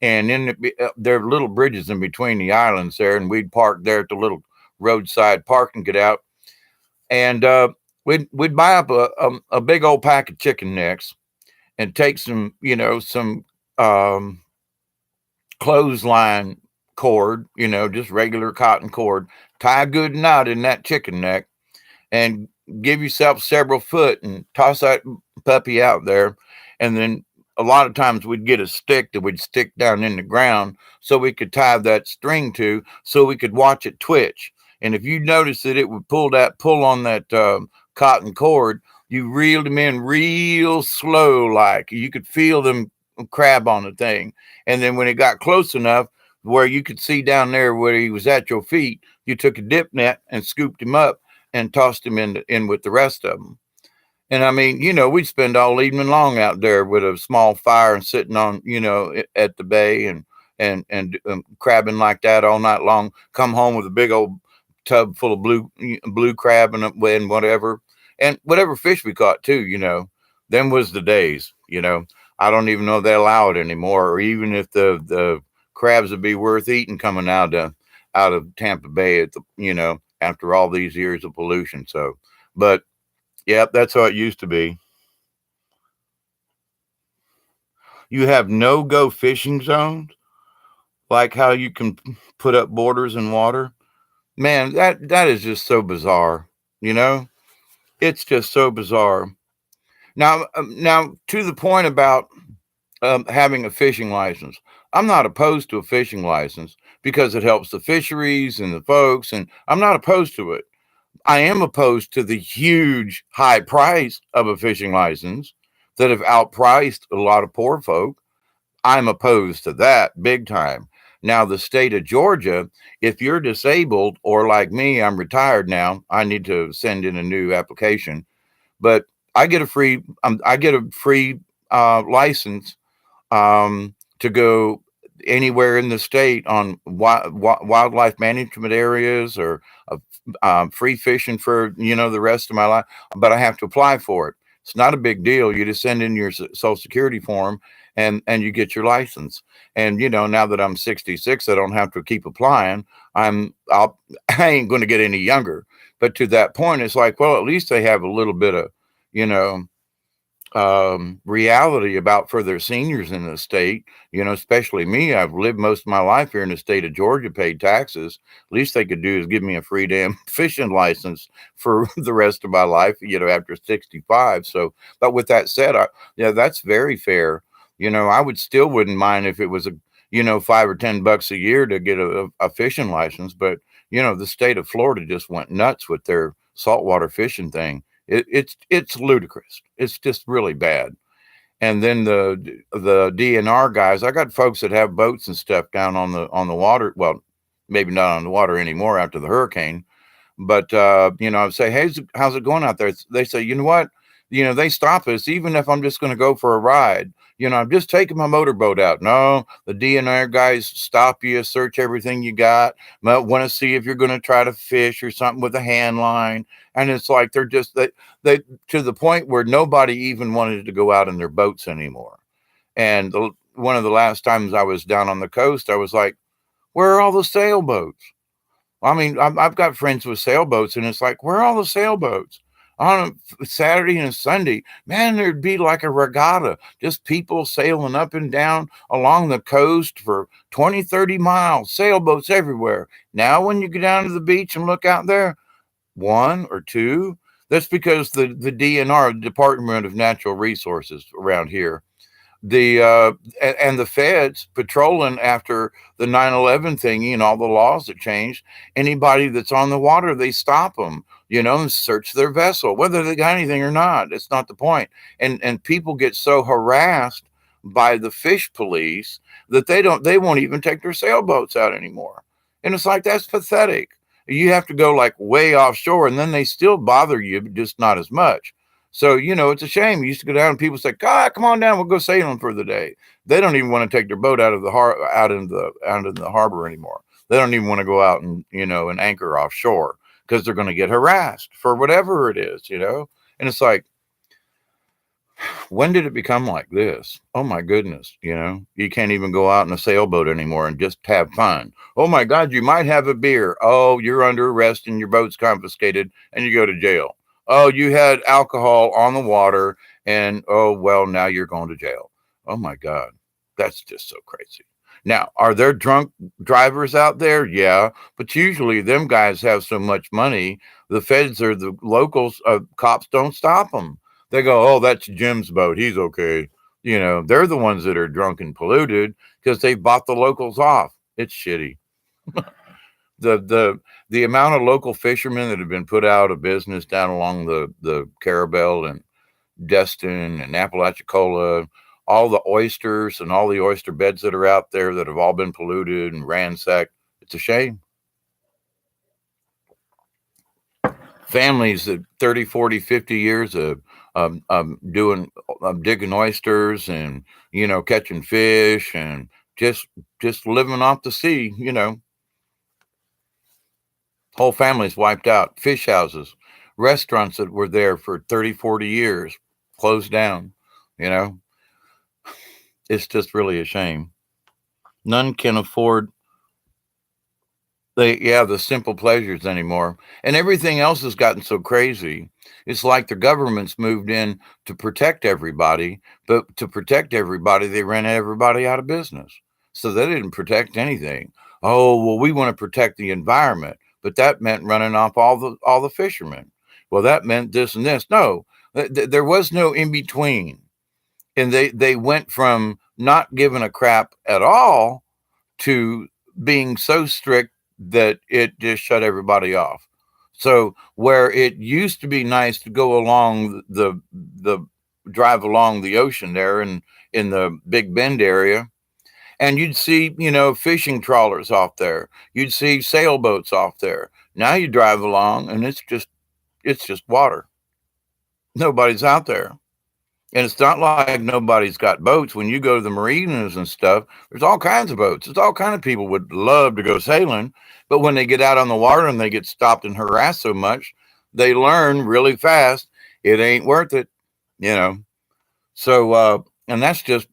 And there are little bridges in between the islands there, and we'd park there at the little roadside park and get out. And we'd buy up a big old pack of chicken necks and take some um, clothesline cord, just regular cotton cord, tie a good knot in that chicken neck, and give yourself several foot and toss that puppy out there. And then a lot of times we'd get a stick that would stick down in the ground so we could tie that string to, so we could watch it twitch. And if you notice that it would pull on that cotton cord, you reeled them in real slow, like you could feel them crab on the thing. And then when it got close enough where you could see down there where he was at your feet, you took a dip net and scooped him up and tossed him in with the rest of them. And I mean, we'd spend all evening long out there with a small fire and sitting on, at the bay and crabbing like that all night long. Come home with a big old tub full of blue crab and whatever fish we caught too. Them was the days. I don't even know if they allow it anymore, or even if the crabs would be worth eating coming out of Tampa Bay after all these years of pollution. So, but yeah, that's how it used to be. You have no go fishing zones, like how you can put up borders in water. Man, that is just so bizarre. You know, it's just so bizarre. Now to the point about having a fishing license. I'm not opposed to a fishing license because it helps the fisheries and the folks, and I'm not opposed to it. I am opposed to the huge high price of a fishing license that have outpriced a lot of poor folk. I'm opposed to that big time. Now, the state of Georgia, if you're disabled or like me, I'm retired now, I need to send in a new application, but I get a free license to go anywhere in the state on wildlife management areas or free fishing for the rest of my life. But I have to apply for it. It's not a big deal. You just send in your social security form and you get your license. And now that I'm 66, I don't have to keep applying. I ain't going to get any younger. But to that point, it's like, well, at least they have a little bit of you know reality about for their seniors in the state, especially me. I've lived most of my life here in the state of Georgia, paid taxes. Least they could do is give me a free damn fishing license for the rest of my life, after 65. So, but with that said, that's very fair. I wouldn't mind if it was $5 or $10 a year to get a fishing license, but the state of Florida just went nuts with their saltwater fishing thing. It's ludicrous. It's just really bad. And then the DNR guys, I got folks that have boats and stuff down on the water. Well, maybe not on the water anymore after the hurricane, but I would say, hey, how's it going out there? They say, you know what? They stop us even if I'm just going to go for a ride. I'm just taking my motorboat out. No, the DNR guys stop you, search everything you got, might want to see if you're going to try to fish or something with a hand line. And it's like they to the point where nobody even wanted to go out in their boats anymore. And one of the last times I was down on the coast, I was like, where are all the sailboats? I mean, I've got friends with sailboats, and it's like, where are all the sailboats? On a Saturday and a Sunday, man, there'd be like a regatta, just people sailing up and down along the coast for 20, 30 miles, sailboats everywhere. Now, when you go down to the beach and look out there, one or two, that's because the DNR, Department of Natural Resources around here, the and the feds patrolling after the 9/11 thingy and all the laws that changed. Anybody that's on the water, they stop them, and search their vessel, whether they got anything or not. It's not the point. And people get so harassed by the fish police that they won't even take their sailboats out anymore. And it's like, that's pathetic. You have to go like way offshore, and then they still bother you, but just not as much. So, it's a shame. You used to go down and people say, God, come on down, we'll go sailing for the day. They don't even want to take their boat out of the out in the harbor anymore. They don't even want to go out and anchor offshore because they're going to get harassed for whatever it is. And it's like, when did it become like this? Oh my goodness, you can't even go out in a sailboat anymore and just have fun. Oh my God, you might have a beer. Oh, you're under arrest and your boat's confiscated and you go to jail. Oh, you had alcohol on the water and oh, well, now you're going to jail. Oh my God, that's just so crazy. Now, are there drunk drivers out there? Yeah, but usually them guys have so much money, the feds or the locals, cops don't stop them. They go, oh, that's Jim's boat. He's okay. They're the ones that are drunk and polluted because they bought the locals off. It's shitty. The amount of local fishermen that have been put out of business down along the Carabel and Destin and Apalachicola, all the oysters and all the oyster beds that are out there that have all been polluted and ransacked. It's a shame. Families that 30, 40, 50 years of doing digging oysters and catching fish and just living off the sea. Whole families wiped out. Fish houses, restaurants that were there for 30, 40 years closed down. you know it's just really a shame. None can afford the simple pleasures anymore, and everything else has gotten so crazy. It's like the government's moved in to protect everybody, but to protect everybody they ran everybody out of business, so they didn't protect anything. Oh well, we want to protect the environment, but that meant running off all the fishermen. Well, that meant this and this. No, there was no in between, and they went from not giving a crap at all to being so strict that it just shut everybody off. So where it used to be nice to go along the drive along the ocean there in the Big Bend area, and you'd see fishing trawlers off there, you'd see sailboats off there. Now you drive along and it's just water. Nobody's out there. And it's not like nobody's got boats. When you go to the marinas and stuff, there's all kinds of boats. There's all kind of people would love to go sailing, but when they get out on the water and they get stopped and harassed so much, they learn really fast it ain't worth it. You know. So and that's just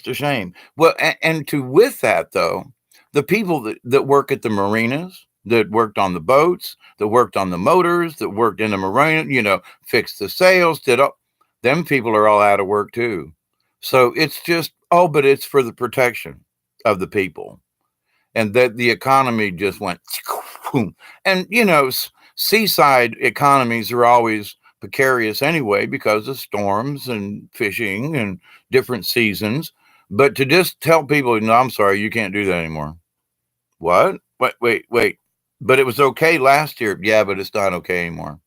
a shame. Well, and to with that though, the people that work at the marinas, that worked on the boats, that worked on the motors, that worked in the marina, fixed the sails, did all them people are all out of work too. So it's just, but it's for the protection of the people. And that the economy just went boom. And seaside economies are always precarious anyway because of storms and fishing and different seasons. But to just tell people, no, I'm sorry, you can't do that anymore. What? Wait. But it was okay last year. Yeah, but it's not okay anymore.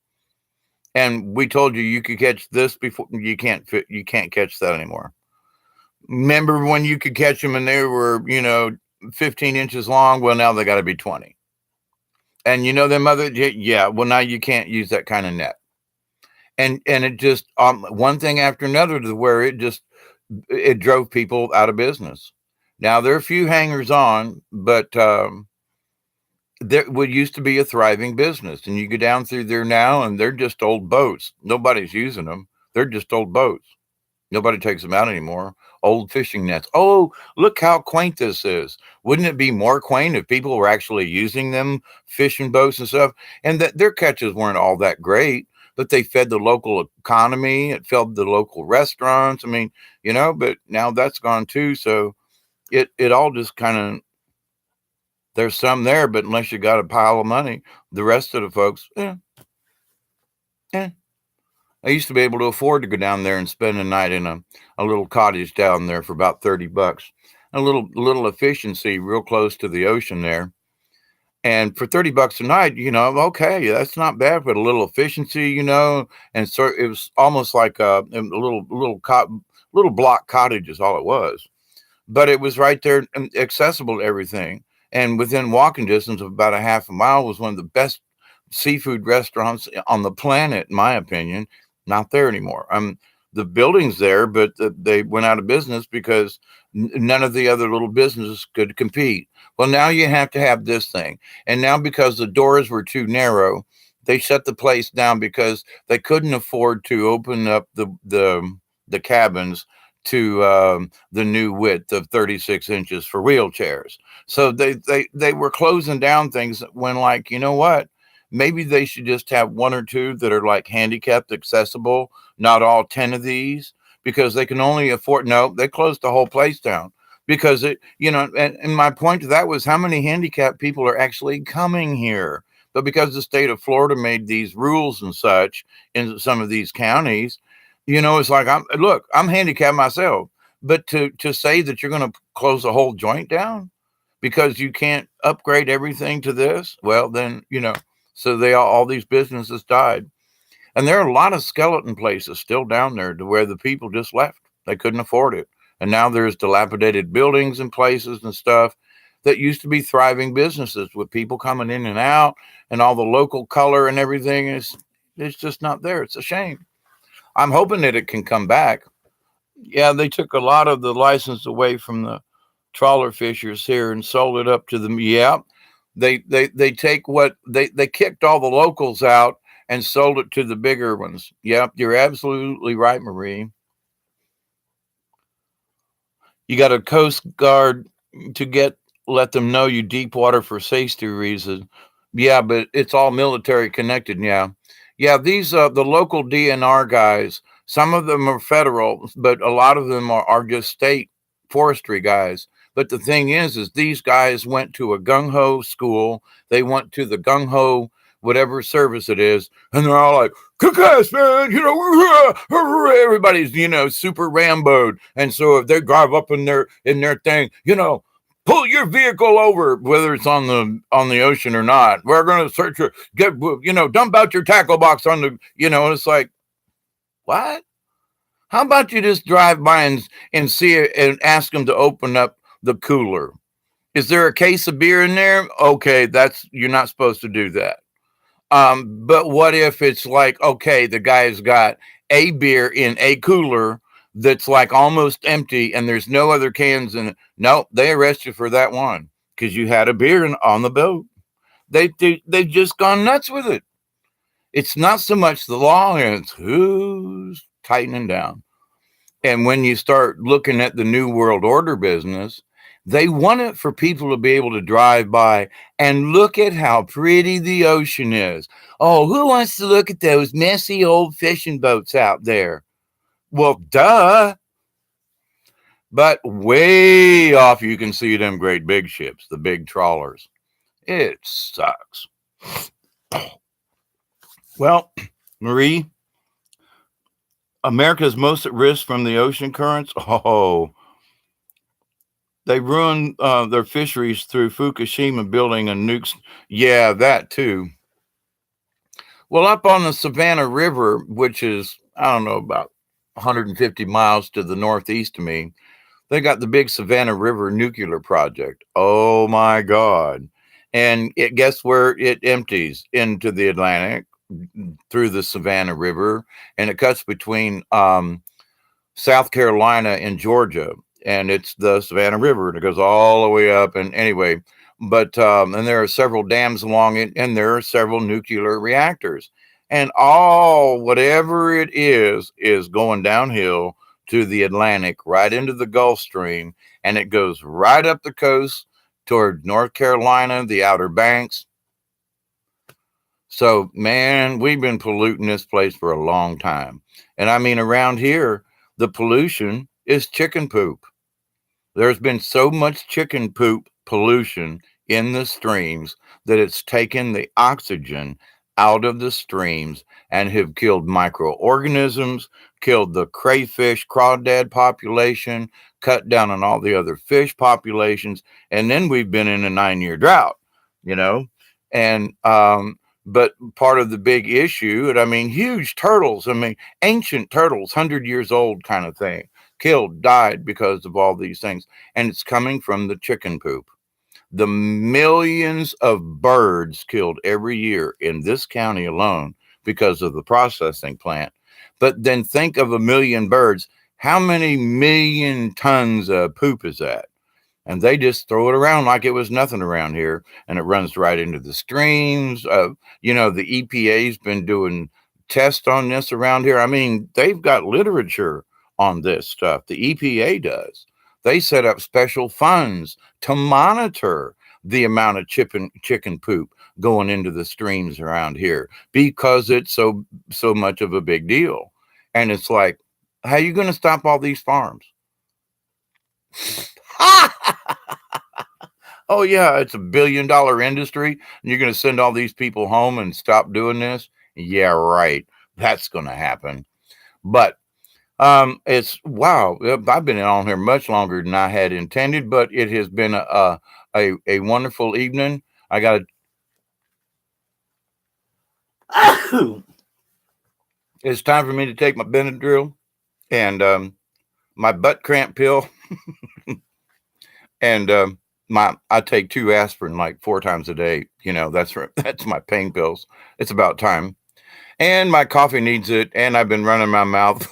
And we told you could catch this before. You can't catch that anymore. Remember when you could catch them and they were 15 inches long? Well, now they got to be 20. And them other, yeah, well, now you can't use that kind of net. And it just one thing after another to where it drove people out of business. Now there are a few hangers on, but there would used to be a thriving business, and you go down through there now and they're just old boats. Nobody's using them. They're just old boats. Nobody takes them out anymore. Old fishing nets. Oh, look how quaint this is. Wouldn't it be more quaint if people were actually using them fishing boats and stuff? And that their catches weren't all that great, but they fed the local economy. It fed the local restaurants. I mean, but now that's gone too. So it all just kind of, there's some there, but unless you got a pile of money, the rest of the folks, eh. And I used to be able to afford to go down there and spend a night in a little cottage down there for about 30 bucks. A little efficiency real close to the ocean there. And for 30 bucks a night, okay, that's not bad, but a little efficiency, and so it was almost like a little block cottage is all it was. But it was right there and accessible to everything. And within walking distance of about a half a mile was one of the best seafood restaurants on the planet, in my opinion. Not there anymore. The building's there, but they went out of business because none of the other little businesses could compete. Well, now you have to have this thing. And now because the doors were too narrow, they shut the place down because they couldn't afford to open up the cabins to the new width of 36 inches for wheelchairs. So they were closing down things when, like, you know what? Maybe they should just have one or two that are like handicapped accessible, not all 10 of these, because they can only afford. No, they closed the whole place down because and my point to that was how many handicapped people are actually coming here. But because the state of Florida made these rules and such in some of these counties, it's like, I'm handicapped myself, but to say that you're going to close the whole joint down because you can't upgrade everything to this, well, then, so all these businesses died. And there are a lot of skeleton places still down there to where the people just left. They couldn't afford it. And now there's dilapidated buildings and places and stuff that used to be thriving businesses with people coming in and out, and all the local color and everything it's just not there. It's a shame. I'm hoping that it can come back. Yeah, they took a lot of the license away from the trawler fishers here and sold it up to them. Yeah, they take what they kicked all the locals out and sold it to the bigger ones. Yep, you're absolutely right, Marie. You got a Coast Guard to let them know you deep water for safety reasons. Yeah, but it's all military connected. Yeah, yeah. These the local DNR guys. Some of them are federal, but a lot of them are just state forestry guys. But the thing is these guys went to a gung ho school. They went to the gung ho whatever service it is, and they're all like, kick ass, man, everybody's, super Ramboed. And so if they drive up in their thing, pull your vehicle over, whether it's on the ocean or not. We're going to search your, dump out your tackle box on the, it's like, what? How about you just drive by and see it and ask them to open up the cooler? Is there a case of beer in there? Okay, you're not supposed to do that. But what if it's like, okay, the guy's got a beer in a cooler that's like almost empty and there's no other cans in it? No, they arrest you for that one because you had a beer on the boat. They've just gone nuts with it. It's not so much the law, it's who's tightening down. And when you start looking at the New World Order business, they want it for people to be able to drive by and look at how pretty the ocean is. Oh, who wants to look at those messy old fishing boats out there? Well, duh. But way off, you can see them great big ships, the big trawlers. It sucks. Well, Marie, America's most at risk from the ocean currents. Oh, they ruined their fisheries through Fukushima building a nukes. Yeah, that too. Well, up on the Savannah River, which is, I don't know, about 150 miles to the northeast of me, they got the big Savannah River nuclear project. Oh my God. And guess where it empties? Into the Atlantic through the Savannah River. And it cuts between South Carolina and Georgia. And it's the Savannah River, and it goes all the way up. And anyway, but and there are several dams along it, and there are several nuclear reactors, and whatever it is going downhill to the Atlantic, right into the Gulf Stream, and it goes right up the coast toward North Carolina, the Outer Banks. So, man, we've been polluting this place for a long time. And I mean, around here, the pollution is chicken poop. There's been so much chicken poop pollution in the streams that it's taken the oxygen out of the streams and have killed microorganisms, killed the crayfish, crawdad population, cut down on all the other fish populations, and then we've been in a 9 year drought, you know, and but part of the big issue, and I mean, huge turtles, I mean, ancient turtles, 100 years old kind of thing, killed, died because of all these things, and it's coming from the chicken poop. The millions of birds killed every year in this county alone because of the processing plant. But then think of a million birds. How many million tons of poop is that? And they just throw it around like it was nothing around here, and it runs right into the streams. The EPA's been doing tests on this around here. I mean, they've got literature on this stuff. The EPA does. They set up special funds to monitor the amount of chicken poop going into the streams around here because it's so much of a big deal. And it's like, how are you going to stop all these farms? Oh yeah, it's $1 billion industry, and you're going to send all these people home and stop doing this? Yeah, right. That's going to happen. But it's wow. I've been on here much longer than I had intended, but it has been a wonderful evening. I got to. It's time for me to take my Benadryl and my butt cramp pill, and I take 2 aspirin like 4 times a day. That's my pain pills. It's about time. And my coffee needs it. And I've been running my mouth,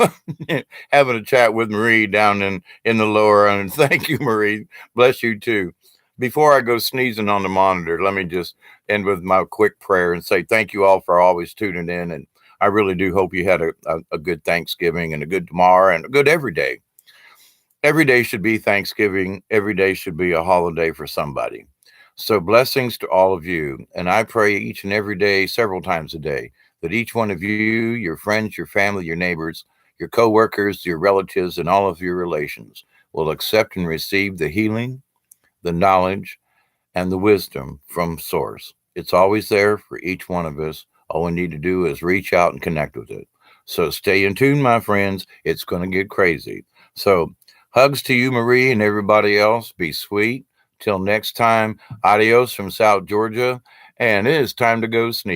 having a chat with Marie down in the lower end. Thank you, Marie. Bless you too. Before I go sneezing on the monitor, let me just end with my quick prayer and say thank you all for always tuning in. And I really do hope you had a good Thanksgiving and a good tomorrow and a good every day. Every day should be Thanksgiving. Every day should be a holiday for somebody. So blessings to all of you. And I pray each and every day, several times a day, that each one of you, your friends, your family, your neighbors, your coworkers, your relatives, and all of your relations will accept and receive the healing, the knowledge, and the wisdom from Source. It's always there for each one of us. All we need to do is reach out and connect with it. So stay in tune, my friends. It's going to get crazy. So hugs to you, Marie, and everybody else. Be sweet. Till next time, adios from South Georgia. And it is time to go sneeze.